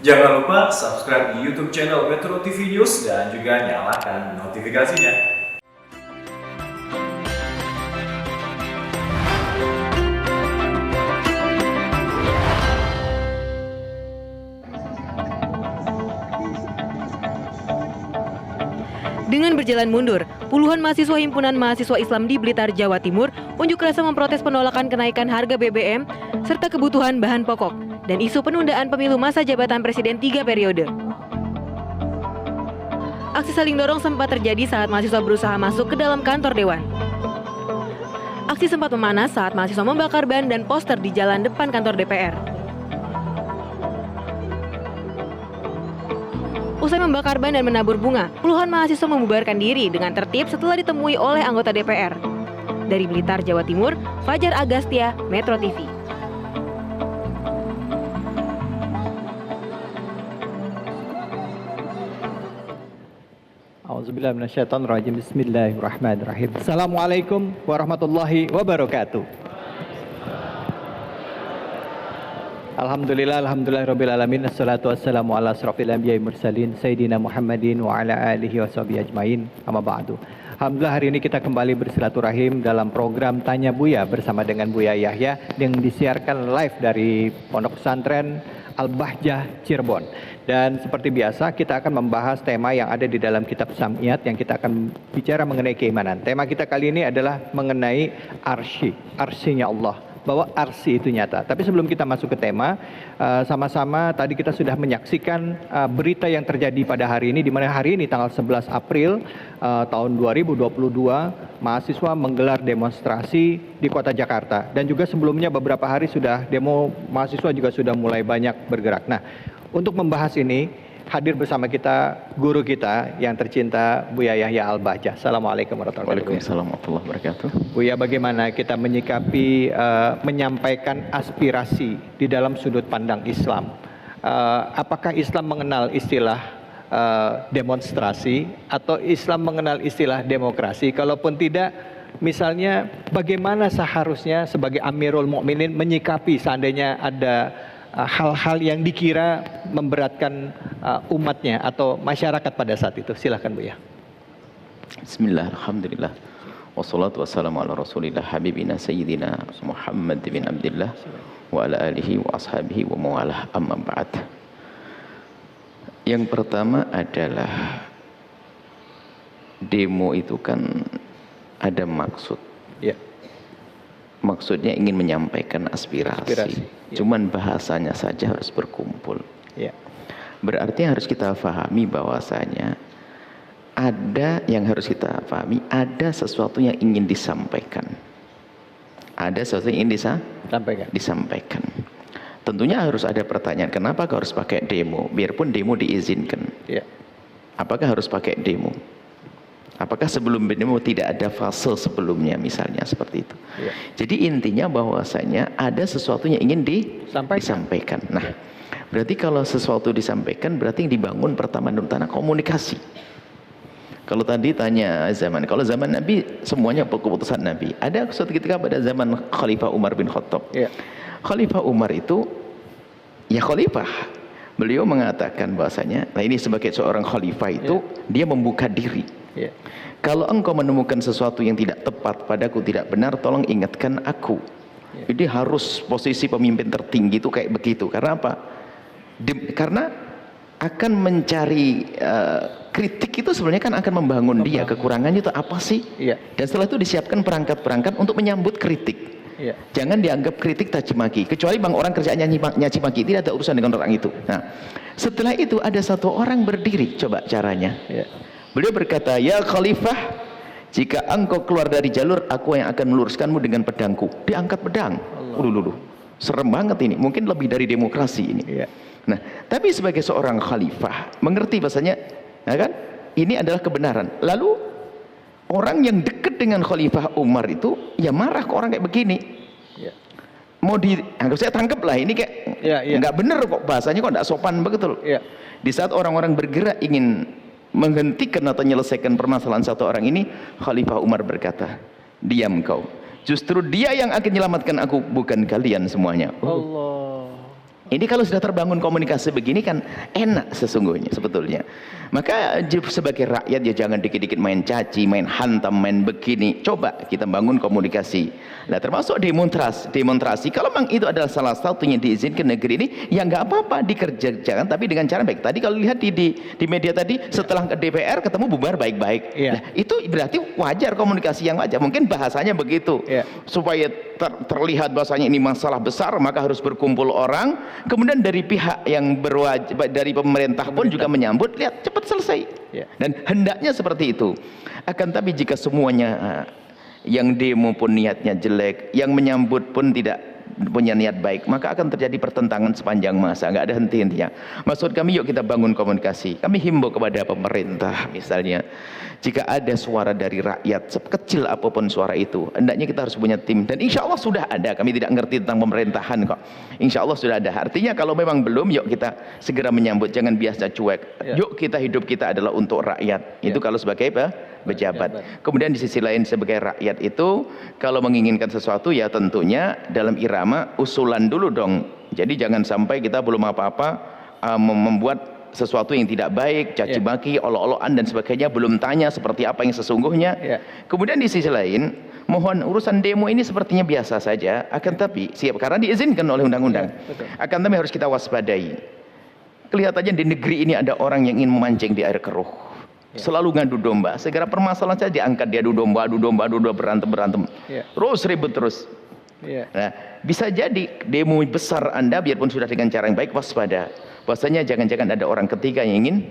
Jangan lupa subscribe di YouTube channel Metro TV News dan juga nyalakan notifikasinya. Dengan berjalan mundur, puluhan mahasiswa Himpunan Mahasiswa Islam di Blitar, Jawa Timur unjuk rasa memprotes penolakan kenaikan harga BBM serta kebutuhan bahan pokok dan isu penundaan pemilu masa jabatan Presiden 3 periode. Aksi saling dorong sempat terjadi saat mahasiswa berusaha masuk ke dalam kantor dewan. Aksi sempat memanas saat mahasiswa membakar ban dan poster di jalan depan kantor DPR. Usai membakar ban dan menabur bunga, puluhan mahasiswa membubarkan diri dengan tertib setelah ditemui oleh anggota DPR. Dari Blitar, Jawa Timur, Fajar Agastya, Metro TV. A'udzubillahi minasyaitonirrajim. Bismillahirrahmanirrahim. Assalamualaikum warahmatullahi wabarakatuh. Alhamdulillahirabbil alamin. Assalatu wassalamu ala asrofil anbiya'i mursalin sayyidina Muhammadin wa ala alihi washabihi ajmain. Amma ba'du. Alhamdulillah hari ini kita kembali bersilaturahim dalam program Tanya Buya bersama dengan Buya Yahya yang disiarkan live dari Pondok Pesantren Al-Bahjah Cirebon. Dan seperti biasa kita akan membahas tema yang ada di dalam kitab Sam'iyat yang kita akan bicara mengenai keimanan. Tema kita kali ini adalah mengenai arsinya Allah, bahwa arsi itu nyata. Tapi sebelum kita masuk ke tema, sama-sama tadi kita sudah menyaksikan berita yang terjadi pada hari ini, di mana hari ini tanggal 11 April tahun 2022 mahasiswa menggelar demonstrasi di kota Jakarta. Dan juga sebelumnya beberapa hari sudah demo mahasiswa juga sudah mulai banyak bergerak. Nah, untuk membahas ini hadir bersama kita guru kita yang tercinta Buya Yahya Al-Bahjah. Assalamualaikum warahmatullahi wabarakatuh. Waalaikumsalam warahmatullahi wabarakatuh. Buya, bagaimana kita menyikapi menyampaikan aspirasi di dalam sudut pandang Islam? Apakah Islam mengenal istilah demonstrasi atau Islam mengenal istilah demokrasi? Kalaupun tidak, misalnya bagaimana seharusnya sebagai Amirul Mukminin menyikapi seandainya ada hal-hal yang dikira memberatkan umatnya atau masyarakat pada saat itu? Silahkan Buya. Bismillah, alhamdulillah. Wassalatu wassalamu ala rasulillah habibina sayyidina Muhammad bin Abdullah wa ala alihi wa ashabihi wa mawalah, amma ba'd. Yang pertama adalah demo itu kan ada maksud. Ya. Maksudnya ingin menyampaikan aspirasi. Ya. Cuman bahasanya saja harus berkumpul. Ya. Berarti harus kita pahami bahwasanya ada yang harus kita pahami, ada sesuatu yang ingin disampaikan. Ada sesuatu yang ingin disampaikan. Tentunya harus ada pertanyaan, kenapa kau harus pakai demo? Biarpun demo diizinkan. Ya. Apakah harus pakai demo? Apakah sebelum demo tidak ada fase sebelumnya, misalnya seperti itu. Ya. Jadi intinya bahwasanya ada sesuatu yang ingin disampaikan. Nah, berarti kalau sesuatu disampaikan berarti yang dibangun pertama dan utama komunikasi. Kalau tadi tanya kalau zaman Nabi semuanya keputusan Nabi. Ada suatu ketika pada zaman Khalifah Umar bin Khattab. Ya. Khalifah Umar itu ya khalifah. Beliau mengatakan bahwasanya, nah ini sebagai seorang khalifah itu dia membuka diri. Ya. Kalau engkau menemukan sesuatu yang tidak tepat padaku, tidak benar, tolong ingatkan aku. Ya. Jadi harus posisi pemimpin tertinggi itu kayak begitu. Karena apa? Karena akan mencari kritik itu sebenarnya kan akan membangun dia. Kekurangannya itu apa sih? Ya. Dan setelah itu disiapkan perangkat-perangkat untuk menyambut kritik. Ya. Jangan dianggap kritik caci maki. Kecuali bang orang kerjaannya nyaci maki, tidak ada urusan dengan orang itu. Nah, setelah itu ada satu orang berdiri. Coba caranya. Ya. Beliau berkata, ya khalifah, jika engkau keluar dari jalur, aku yang akan meluruskanmu dengan pedangku. Diangkat pedang. Serem banget ini. Mungkin lebih dari demokrasi ini. Ya. Nah, tapi sebagai seorang khalifah mengerti bahasanya, ya kan? Ini adalah kebenaran. Lalu orang yang dekat dengan Khalifah Umar itu ya marah ke orang kayak begini. Ya. Mau anggap saya tangkap lah, ini kayak nggak bener kok, bahasanya kok nggak sopan begitu. Ya. Di saat orang-orang bergerak ingin menghentikan atau menyelesaikan permasalahan satu orang ini, Khalifah Umar berkata, diam kau, justru dia yang akan menyelamatkan aku, bukan kalian semuanya. Allah. Ini kalau sudah terbangun komunikasi begini kan enak sesungguhnya sebetulnya. Maka sebagai rakyat ya jangan dikit-dikit main caci, main hantam, main begini. Coba kita bangun komunikasi. Nah termasuk demonstrasi. Kalau memang itu adalah salah satunya diizinkan negeri ini, ya nggak apa-apa dikerjakan tapi dengan cara baik. Tadi kalau lihat di media tadi setelah ke DPR ketemu bubar baik-baik. Iya. Nah, itu berarti wajar komunikasi yang wajar. Mungkin bahasanya begitu. Iya. Supaya terlihat bahasanya ini masalah besar maka harus berkumpul orang. Kemudian dari pihak yang berwajib, dari pemerintah pun juga menyambut, lihat cepat selesai. Ya. Dan hendaknya seperti itu. Akan tapi jika semuanya yang demo pun niatnya jelek, yang menyambut pun tidak punya niat baik, maka akan terjadi pertentangan sepanjang masa, nggak ada henti-hentinya. Maksud kami yuk kita bangun komunikasi. Kami himbau kepada pemerintah misalnya, jika ada suara dari rakyat, sekecil apapun suara itu, hendaknya kita harus punya tim. Dan insya Allah sudah ada, kami tidak ngerti tentang pemerintahan kok. Insya Allah sudah ada. Artinya kalau memang belum, yuk kita segera menyambut, jangan biasa cuek. Ya. Yuk hidup kita adalah untuk rakyat. Itu kalau sebagai apa? Pejabat. Kemudian di sisi lain sebagai rakyat itu kalau menginginkan sesuatu ya tentunya dalam irama usulan dulu dong. Jadi jangan sampai kita belum apa-apa membuat sesuatu yang tidak baik, caci maki, olok-olokan dan sebagainya, belum tanya seperti apa yang sesungguhnya. Kemudian di sisi lain mohon urusan demo ini sepertinya biasa saja, akan tapi siap karena diizinkan oleh undang-undang. Akan tapi harus kita waspadai. Kelihatannya di negeri ini ada orang yang ingin memancing di air keruh. Selalu ngadu domba, segera permasalahan saja diangkat, dia adu domba, berantem, terus ribut terus. Nah, bisa jadi demo besar Anda biarpun sudah dengan cara yang baik, waspada. Bahwasanya jangan-jangan ada orang ketiga yang ingin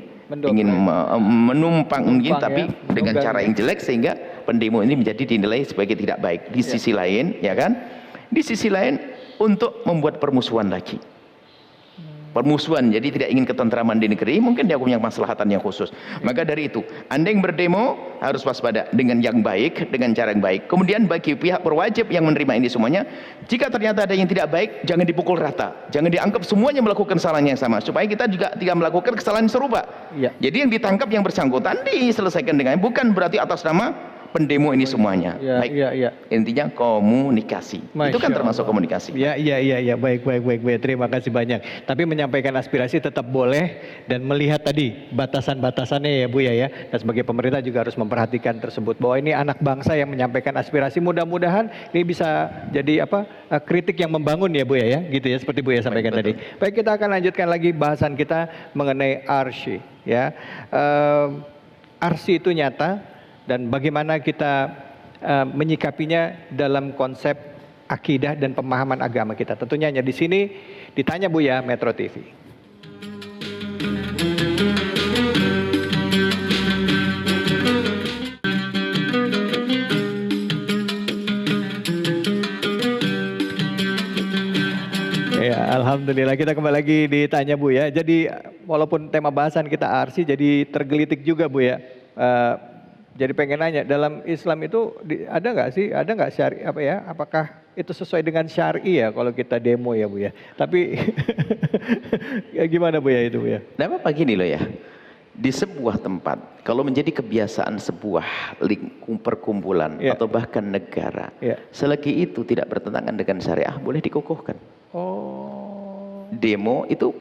menumpang tapi dengan cara yang jelek sehingga pendemo ini menjadi dinilai sebagai tidak baik. Di sisi lain, ya kan? Di sisi lain untuk membuat permusuhan lagi. Permusuhan, jadi tidak ingin ketentraman di negeri, mungkin dia punya maslahatan yang khusus. Maka dari itu, Anda yang berdemo harus waspada dengan yang baik, dengan cara yang baik. Kemudian bagi pihak berwajib yang menerima ini semuanya, jika ternyata ada yang tidak baik, jangan dipukul rata, jangan dianggap semuanya melakukan kesalahan yang sama, supaya kita juga tidak melakukan kesalahan serupa. Jadi yang ditangkap yang bersangkutan diselesaikan dengan, bukan berarti atas nama pendemo ini semuanya. Intinya komunikasi. Itu kan termasuk komunikasi. Baik. Terima kasih banyak. Tapi menyampaikan aspirasi tetap boleh dan melihat tadi batasan-batasannya ya Bu ya. Dan sebagai pemerintah juga harus memperhatikan tersebut bahwa ini anak bangsa yang menyampaikan aspirasi. Mudah-mudahan ini bisa jadi kritik yang membangun ya Bu ya. Gitu ya seperti Bu ya sampaikan tadi. Baik, kita akan lanjutkan lagi bahasan kita mengenai arsy ya. Arsy itu nyata. Dan bagaimana kita menyikapinya dalam konsep akidah dan pemahaman agama kita. Tentunya hanya di sini ditanya Buya Metro TV. Ya, alhamdulillah kita kembali lagi ditanya Bu ya. Jadi walaupun tema bahasan kita arsy jadi tergelitik juga Bu ya. Jadi pengen nanya, dalam Islam itu ada nggak syari apakah itu sesuai dengan syari ya kalau kita demo ya Bu ya? Tapi ya gimana Bu ya itu Bu ya? Nah apa gini loh ya, di sebuah tempat kalau menjadi kebiasaan sebuah perkumpulan atau bahkan negara, selagi itu tidak bertentangan dengan syariah boleh dikukuhkan. Demo itu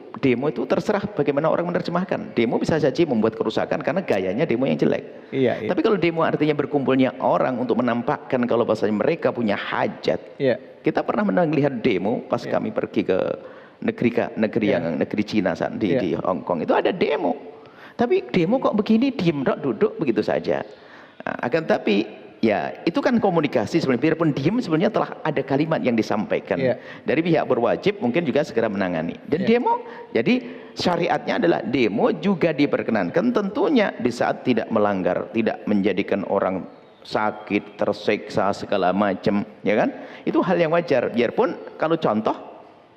terserah bagaimana orang menerjemahkan. Demo bisa saja membuat kerusakan karena gayanya demo yang jelek. Tapi kalau demo artinya berkumpulnya orang untuk menampakkan kalau bahasanya mereka punya hajat. Kita pernah melihat demo pas kami pergi ke negeri Cina di Hong Kong itu ada demo. Tapi demo kok begini diem duduk begitu saja. Akan tapi ya itu kan komunikasi sebenarnya, biarpun diem sebenarnya telah ada kalimat yang disampaikan dari pihak berwajib, mungkin juga segera menangani. Dan demo, jadi syariatnya adalah demo juga diperkenankan tentunya di saat tidak melanggar, tidak menjadikan orang sakit, tersiksa segala macam, ya kan? Itu hal yang wajar. Biarpun kalau contoh,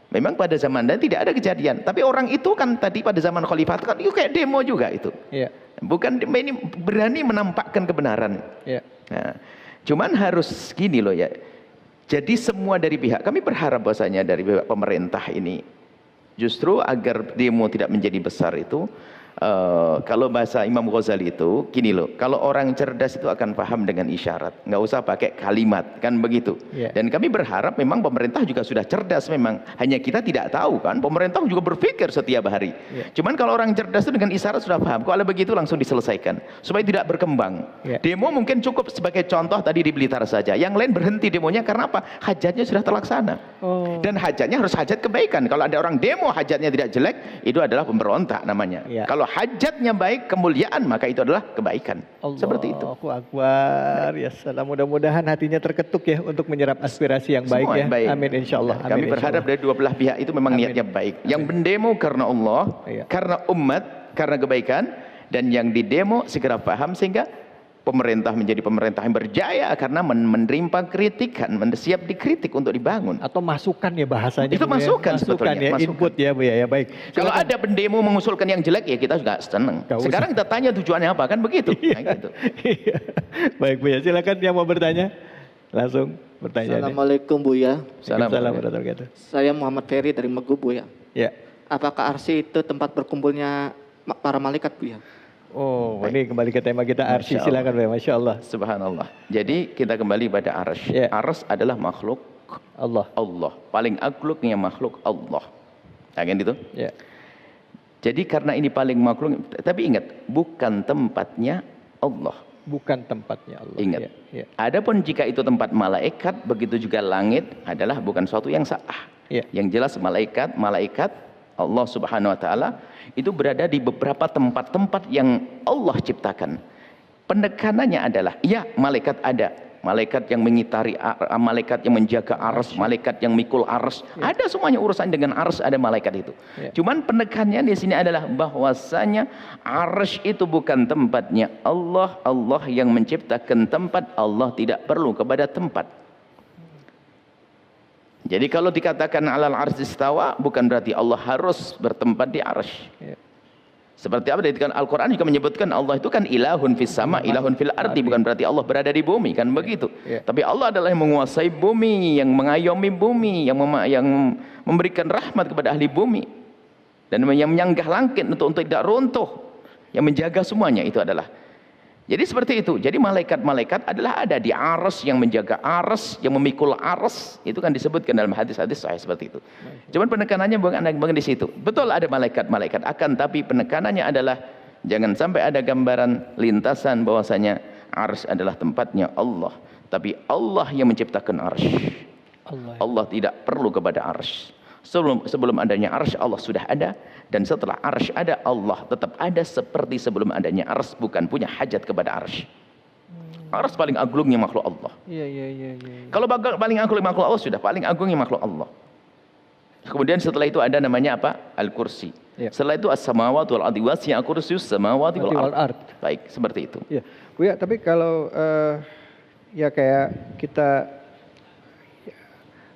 memang pada zaman dan tidak ada kejadian, tapi orang itu kan tadi pada zaman khalifah kan itu kayak demo juga itu. Bukan ini berani menampakkan kebenaran. Nah, cuman harus gini loh ya. Jadi semua dari pihak, kami berharap bahwasanya dari pihak pemerintah ini justru agar demo tidak menjadi besar itu Kalau bahasa Imam Ghazali itu gini loh, kalau orang cerdas itu akan paham dengan isyarat, nggak usah pakai kalimat, kan begitu. Dan kami berharap memang pemerintah juga sudah cerdas memang, hanya kita tidak tahu kan, pemerintah juga berpikir setiap hari. Cuman kalau orang cerdas itu dengan isyarat sudah paham, kalau begitu langsung diselesaikan supaya tidak berkembang. Demo mungkin cukup sebagai contoh tadi di Blitar saja, yang lain berhenti demonya karena apa? Hajatnya sudah terlaksana. Dan hajatnya harus hajat kebaikan. Kalau ada orang demo hajatnya tidak jelek, itu adalah pemberontak namanya. Kalau hajatnya baik, kemuliaan, maka itu adalah kebaikan. Seperti itu. Allahu Akbar. Ya salam. Mudah-mudahan hatinya terketuk ya untuk menyerap aspirasi yang baik. Semua ya. baik. Amin insyaallah. Kami berharap dari dua belah pihak itu memang niatnya baik. Yang mendemo karena Allah, karena umat, karena kebaikan, dan yang didemo segera paham sehingga pemerintah menjadi pemerintah yang berjaya karena menerima kritikan, siap dikritik untuk dibangun. Atau masukan ya bahasanya. Itu masukan sebetulnya. Ya, input ya Bu ya, baik. Kalau ada pendemo mengusulkan yang jelek ya kita juga senang. Sekarang kita tanya tujuannya apa, kan begitu. Gitu. Baik Bu ya, silakan yang mau bertanya. Langsung bertanya. Assalamualaikum Bu ya. Assalamualaikum. Saya Muhammad Ferry dari Megu Bu ya. Apakah arsy itu tempat berkumpulnya para malaikat Bu ya? Oh, ini kembali ke tema kita arsy, silakan Bu. Masya Allah. Subhanallah. Jadi kita kembali pada arsy. Arsy adalah makhluk Allah. Paling agungnya makhluk Allah. Kan itu? Jadi karena ini paling makhluk, tapi ingat, bukan tempatnya Allah. Bukan tempatnya Allah. Ingat. Adapun jika itu tempat malaikat, begitu juga langit adalah bukan suatu yang salah. Yang jelas malaikat Allah Subhanahu wa taala itu berada di beberapa tempat-tempat yang Allah ciptakan. Penekanannya adalah ya malaikat ada. Malaikat yang mengitari, malaikat yang menjaga arsy, malaikat yang mikul arsy. Ada semuanya urusan dengan arsy, ada malaikat itu. Cuman penekannya di sini adalah bahwasanya arsy itu bukan tempatnya Allah. Allah yang menciptakan tempat, Allah tidak perlu kepada tempat. Jadi kalau dikatakan alal arsy istawa, bukan berarti Allah harus bertempat di arsy. Seperti apa dari Al-Quran juga menyebutkan Allah itu kan ilahun fis sama, ilahun fil ardi, bukan berarti Allah berada di bumi, kan begitu. Tapi Allah adalah yang menguasai bumi, yang mengayomi bumi, yang memberikan rahmat kepada ahli bumi, dan yang menyanggah langit untuk tidak runtuh, yang menjaga semuanya itu adalah. Jadi seperti itu. Jadi malaikat-malaikat adalah ada di arsy, yang menjaga arsy, yang memikul arsy. Itu kan disebutkan dalam hadis-hadis sahih seperti itu. Cuman penekanannya bukan di situ. Betul ada malaikat-malaikat, akan tapi penekanannya adalah jangan sampai ada gambaran lintasan bahwasanya arsy adalah tempatnya Allah. Tapi Allah yang menciptakan arsy. Allah tidak perlu kepada arsy. Sebelum adanya arsy Allah sudah ada, dan setelah arsy ada Allah tetap ada seperti sebelum adanya arsy, bukan punya hajat kepada arsy. Arsy paling agungnya makhluk Allah. Kalau paling agung makhluk Allah sudah paling agungnya makhluk Allah. Kemudian setelah itu ada namanya apa? Al-Kursi. Setelah itu as-samawati wal ardi wasi'a kursiyyus samawati wal ard. Baik, seperti itu. Bu ya, tapi kalau ya kayak kita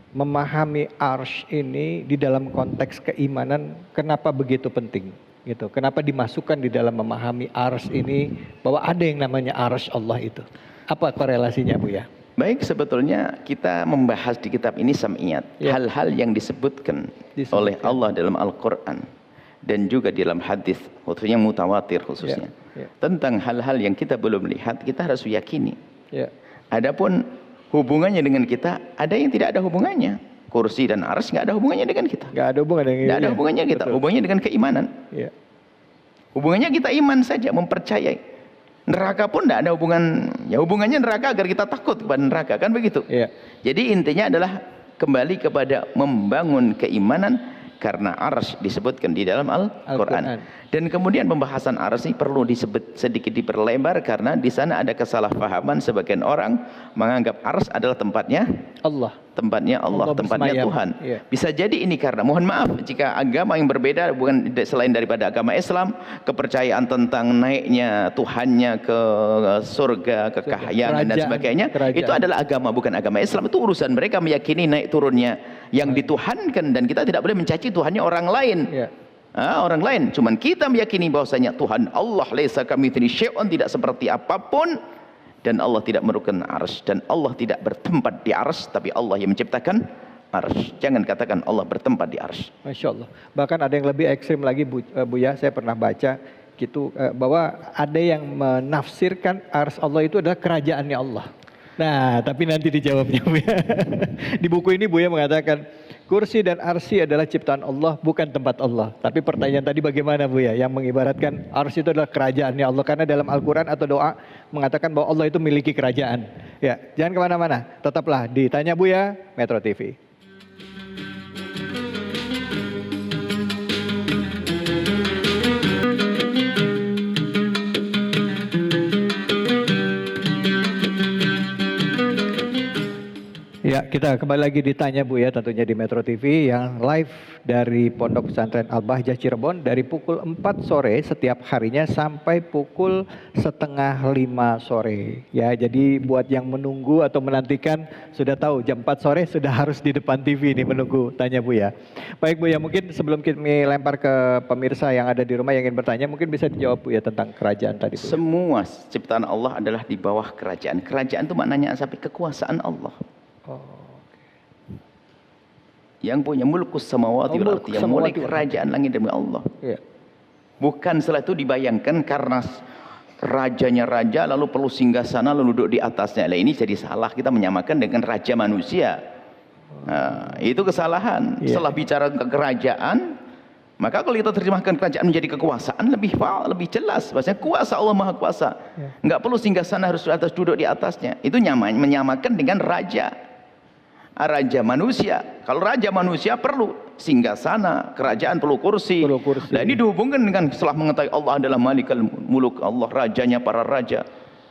memahami arsy ini di dalam konteks keimanan, kenapa begitu penting gitu? Kenapa dimasukkan di dalam memahami arsy ini bahwa ada yang namanya arsy Allah itu? Apa korelasinya Bu ya? Baik, sebetulnya kita membahas di kitab ini sam'iyat, hal-hal yang disebutkan oleh Allah dalam Al-Quran dan juga di dalam hadis, khususnya mutawatir khususnya, tentang hal-hal yang kita belum lihat, kita harus yakini. Adapun hubungannya dengan kita, ada yang tidak ada hubungannya. Kursi dan arsy nggak ada hubungannya dengan kita. Nggak ada hubungan dengan ada hubungannya kita. Hubungannya dengan keimanan. Hubungannya kita iman saja, mempercayai. Neraka pun tidak ada hubungan. Ya hubungannya neraka agar kita takut kepada neraka, kan begitu. Jadi intinya adalah kembali kepada membangun keimanan, karena arsy disebutkan di dalam Al-Quran. Dan kemudian pembahasan arsy perlu disebut sedikit diperlebar, karena di sana ada kesalahpahaman. Sebagian orang menganggap arsy adalah tempatnya Allah, tempatnya Tuhan. Bisa jadi ini karena, mohon maaf jika agama yang berbeda, bukan selain daripada agama Islam, kepercayaan tentang naiknya Tuhannya ke surga, ke kahyangan dan sebagainya, itu adalah agama, bukan agama Islam. Itu urusan mereka meyakini naik turunnya yang dituhankan, dan kita tidak boleh mencaci Tuhannya orang lain. Orang lain, cuman kita meyakini bahwasanya Tuhan Allah laisa kamitslihi syai'un, tidak seperti apapun, dan Allah tidak memerlukan arsy, dan Allah tidak bertempat di arsy, tapi Allah yang menciptakan arsy. Jangan katakan Allah bertempat di arsy. Masya Allah. Bahkan ada yang lebih ekstrim lagi Bu ya, saya pernah baca gitu, bahwa ada yang menafsirkan arsy Allah itu adalah kerajaannya Allah. Nah, tapi nanti dijawabnya Buya. Di buku ini Buya mengatakan kursi dan arsy adalah ciptaan Allah, bukan tempat Allah. Tapi pertanyaan tadi bagaimana Buya yang mengibaratkan arsy itu adalah kerajaannya Allah, karena dalam Al-Quran atau doa mengatakan bahwa Allah itu memiliki kerajaan. Ya, jangan kemana-mana, tetaplah di Tanya Buya Metro TV. Ya, kita kembali lagi ditanya Buya, tentunya di Metro TV yang live dari Pondok Pesantren Al-Bahjah Cirebon dari pukul 4 sore setiap harinya sampai pukul 4:30 sore. Ya, jadi buat yang menunggu atau menantikan sudah tahu jam 4 sore sudah harus di depan TV ini menunggu Tanya Buya. Baik Buya, mungkin sebelum kami lempar ke pemirsa yang ada di rumah yang ingin bertanya, mungkin bisa dijawab Buya tentang kerajaan tadi Buya. Semua ciptaan Allah adalah di bawah kerajaan. Kerajaan itu maknanya sampai kekuasaan Allah. Yang punya mulkus samawati wal ardi, yang mulai kerajaan langit demi Allah. Ya. Bukan setelah itu dibayangkan karena rajanya raja lalu perlu singgah sana lalu duduk di atasnya. Nah, ini jadi salah, kita menyamakan dengan raja manusia. Nah, itu kesalahan. Ya. Setelah bicara kerajaan, maka kalau kita terjemahkan kerajaan menjadi kekuasaan lebih jelas. Bahasanya kuasa Allah Maha Kuasa. Ya. Enggak perlu singgah sana, harus di atas, duduk di atasnya. Itu menyamakan dengan raja. Raja manusia. Kalau raja manusia perlu singgah sana, kerajaan perlu kursi. Nah, ini dihubungkan dengan setelah mengetahui Allah adalah Malikal Muluk, Allah rajanya para raja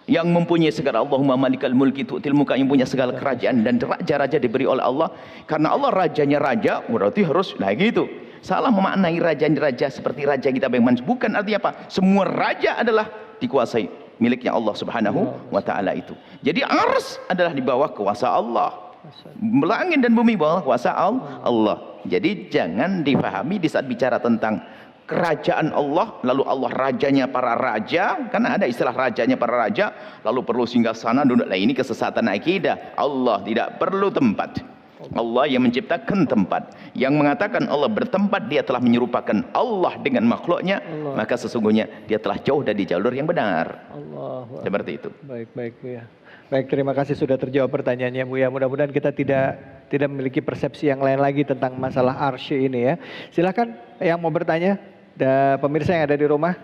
yang mempunyai segala. Allahumma Malikal Mulki tu'til mulka, yang punya segala kerajaan, dan raja-raja diberi oleh Allah. Karena Allah rajanya raja, berarti harus gitu. Salah memaknai raja seperti raja kita bayangkan. Bukan, artinya apa? Semua raja adalah dikuasai miliknya Allah Subhanahu wa taala itu. Jadi ars adalah di bawah kuasa Allah. Langit dan bumi bawah kuasa Allah. Jadi jangan difahami di saat bicara tentang kerajaan Allah, lalu Allah rajanya para raja, karena ada istilah rajanya para raja, lalu perlu singgah sana duduk. Nah, ini kesesatan akidah. Allah tidak perlu tempat. Allah yang menciptakan tempat. Yang mengatakan Allah bertempat, dia telah menyerupakan Allah dengan makhluknya, maka sesungguhnya dia telah jauh dari jalur yang benar. Seperti itu. Baik Buya. Baik, terima kasih sudah terjawab pertanyaannya Buya. Mudah-mudahan kita tidak memiliki persepsi yang lain lagi tentang masalah arsy ini ya. Silakan yang mau bertanya, pemirsa yang ada di rumah.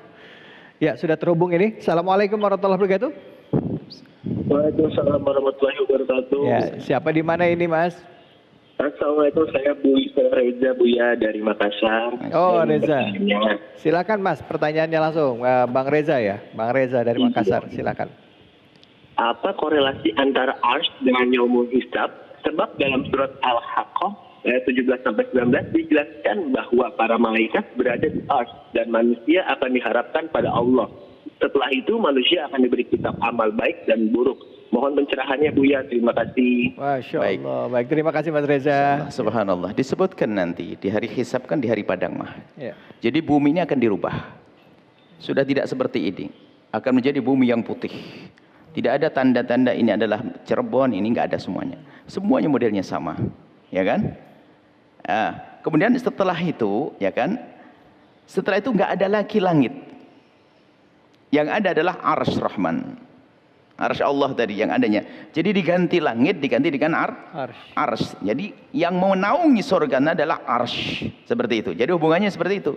Ya, sudah terhubung ini. Assalamualaikum warahmatullahi wabarakatuh. Waalaikumsalam warahmatullahi wabarakatuh. Ya, siapa di mana ini Mas? Assalamualaikum, saya Reza Buya dari Makassar. Oh Reza. Silakan Mas, pertanyaannya langsung. Bang Reza ya, Bang Reza dari Makassar. Silakan. Apa korelasi antara Arsy dengan Yaumul Hisab? Sebab dalam surat Al-Haqqah ayat 17-19 dijelaskan bahwa para malaikat berada di Arsy dan manusia akan diharapkan pada Allah. Setelah itu manusia akan diberi kitab amal baik dan buruk. Mohon pencerahannya Buya, terima kasih. Masya Allah. Baik, terima kasih Mas Reza. Subhanallah. Disebutkan nanti di hari hisab kan di hari padang mah. Ya. Jadi bumi ini akan dirubah. Sudah tidak seperti ini. Akan menjadi bumi yang putih. Tidak ada tanda-tanda ini adalah Cirebon, ini enggak ada semuanya. Semuanya modelnya sama, ya kan? Kemudian setelah itu, ya kan? Setelah itu enggak ada lagi langit. Yang ada adalah Arsy Rahman. Arsy Allah tadi yang adanya. Jadi diganti langit, diganti dengan Arsy. Jadi yang menaungi surga adalah Arsy. Seperti itu. Jadi hubungannya seperti itu.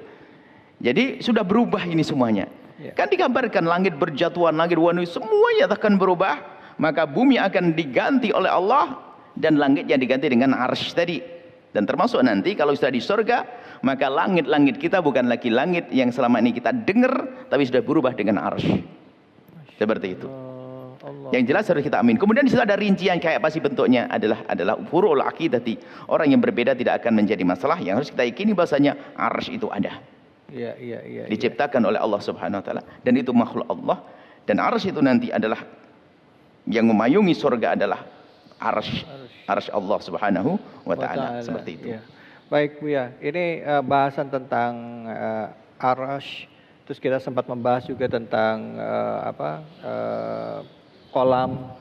Jadi sudah berubah ini semuanya. Ya. Kan digambarkan langit berjatuhan, langit wanu semuanya akan berubah, maka bumi akan diganti oleh Allah dan langitnya diganti dengan arsy tadi. Dan termasuk nanti kalau sudah di surga, maka langit-langit kita bukan lagi langit yang selama ini kita dengar, tapi sudah berubah dengan arsy. Seperti itu. Yang jelas harus kita amin. Kemudian di situ ada rincian kayak apa sih bentuknya, adalah furu'ul aqidati. Orang yang berbeda tidak akan menjadi masalah. Yang harus kita yakini bahasanya arsy itu ada. Diciptakan oleh Allah Subhanahu wa taala dan itu makhluk Allah, dan arsy itu nanti adalah yang memayungi surga adalah arsy Allah Subhanahu wa taala. Seperti itu. Ya. Baik Buya, ini bahasan tentang arsy, terus kita sempat membahas juga tentang kolam,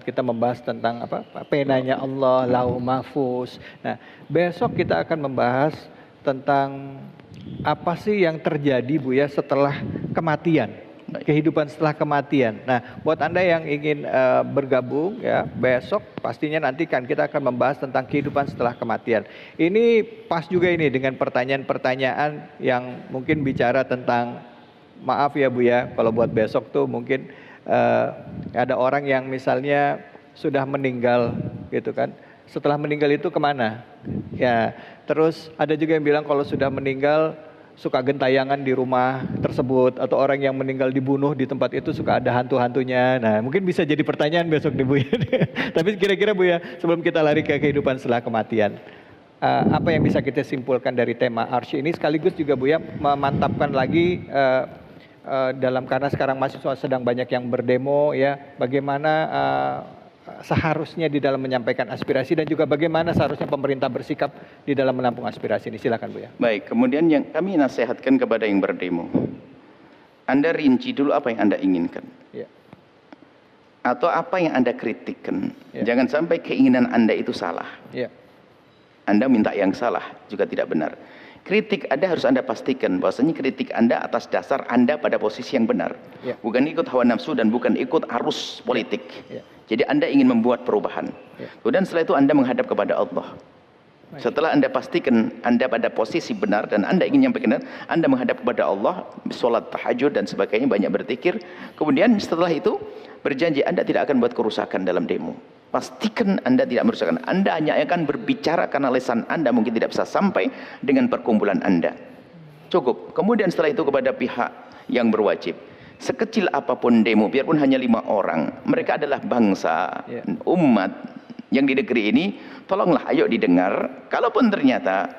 kita membahas tentang penanya Allah, Lauh Mahfuz. Nah, besok kita akan membahas tentang apa sih yang terjadi Buya setelah kematian. Kehidupan setelah kematian. Nah, buat Anda yang ingin bergabung ya, besok pastinya nanti kan kita akan membahas tentang kehidupan setelah kematian. Ini pas juga ini dengan pertanyaan-pertanyaan yang mungkin bicara tentang, maaf ya Bu ya, kalau buat besok tuh mungkin ada orang yang misalnya sudah meninggal gitu kan. Setelah meninggal itu kemana? Ya, terus ada juga yang bilang kalau sudah meninggal suka gentayangan di rumah tersebut, atau orang yang meninggal dibunuh di tempat itu suka ada hantu-hantunya. Nah, mungkin bisa jadi pertanyaan besok nih Bu ya. Tapi kira-kira Bu ya, sebelum kita lari ke kehidupan setelah kematian, apa yang bisa kita simpulkan dari tema Arsy ini, sekaligus juga Bu ya memantapkan lagi karena sekarang mahasiswa sedang banyak yang berdemo ya, bagaimana seharusnya di dalam menyampaikan aspirasi, dan juga bagaimana seharusnya pemerintah bersikap di dalam menampung aspirasi ini. Silakan Bu ya. Baik, kemudian yang kami nasihatkan kepada yang berdemo, Anda rinci dulu apa yang Anda inginkan, Ya. atau apa yang Anda kritikkan. Ya. Jangan sampai keinginan Anda itu salah. Ya. Anda minta yang salah juga tidak benar. Kritik Anda harus Anda pastikan bahwasanya kritik Anda atas dasar Anda pada posisi yang benar. Ya. Bukan ikut hawa nafsu dan bukan ikut arus politik. Ya. Jadi Anda ingin membuat perubahan. Ya. Kemudian setelah itu Anda menghadap kepada Allah. Setelah Anda pastikan Anda pada posisi benar dan Anda ingin menyampaikan, Anda menghadap kepada Allah, sholat tahajud dan sebagainya, banyak berzikir. Kemudian setelah itu berjanji Anda tidak akan buat kerusakan dalam demo. Pastikan Anda tidak merusakkan. Anda hanya akan berbicara karena lisan Anda mungkin tidak bisa sampai dengan perkumpulan Anda. Cukup. Kemudian setelah itu kepada pihak yang berwajib. Sekecil apapun demo, biarpun hanya 5 orang, mereka adalah bangsa, umat yang di negeri ini. Tolonglah, ayo didengar. Kalaupun ternyata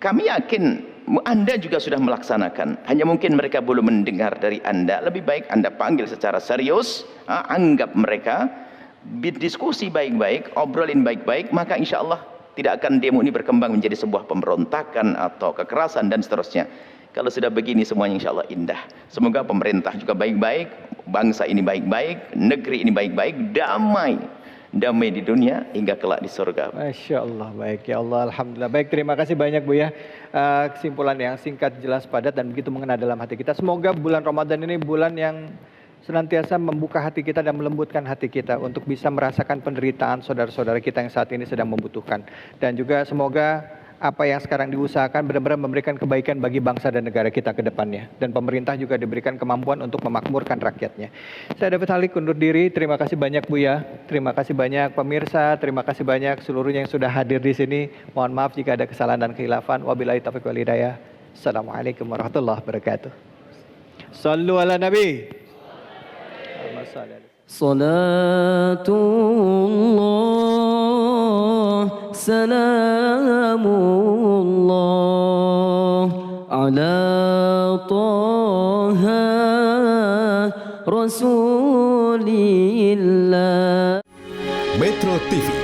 kami yakin Anda juga sudah melaksanakan, hanya mungkin mereka belum mendengar dari Anda, lebih baik Anda panggil secara serius, anggap mereka, berdiskusi baik-baik, obrolin baik-baik, maka insya Allah tidak akan demo ini berkembang menjadi sebuah pemberontakan atau kekerasan dan seterusnya. Kalau sudah begini semuanya insya Allah indah. Semoga pemerintah juga baik-baik, bangsa ini baik-baik, negeri ini baik-baik, damai di dunia hingga kelak di surga. Masya Allah, baik ya Allah, Alhamdulillah. Baik, terima kasih banyak Bu ya. Kesimpulan yang singkat, jelas, padat, dan begitu mengena dalam hati kita. Semoga bulan Ramadan ini bulan yang senantiasa membuka hati kita dan melembutkan hati kita untuk bisa merasakan penderitaan saudara-saudara kita yang saat ini sedang membutuhkan. Dan juga semoga apa yang sekarang diusahakan benar-benar memberikan kebaikan bagi bangsa dan negara kita ke depannya. Dan pemerintah juga diberikan kemampuan untuk memakmurkan rakyatnya. Saya David Halik undur diri. Terima kasih banyak Bu ya. Terima kasih banyak pemirsa. Terima kasih banyak seluruhnya yang sudah hadir di sini. Mohon maaf jika ada kesalahan dan khilafan. Wabillahi taufiq wal hidayah. Assalamualaikum warahmatullahi wabarakatuh. Sallu ala Nabi. Salatullah, salamullah ala Taha Rasulillah. Metro TV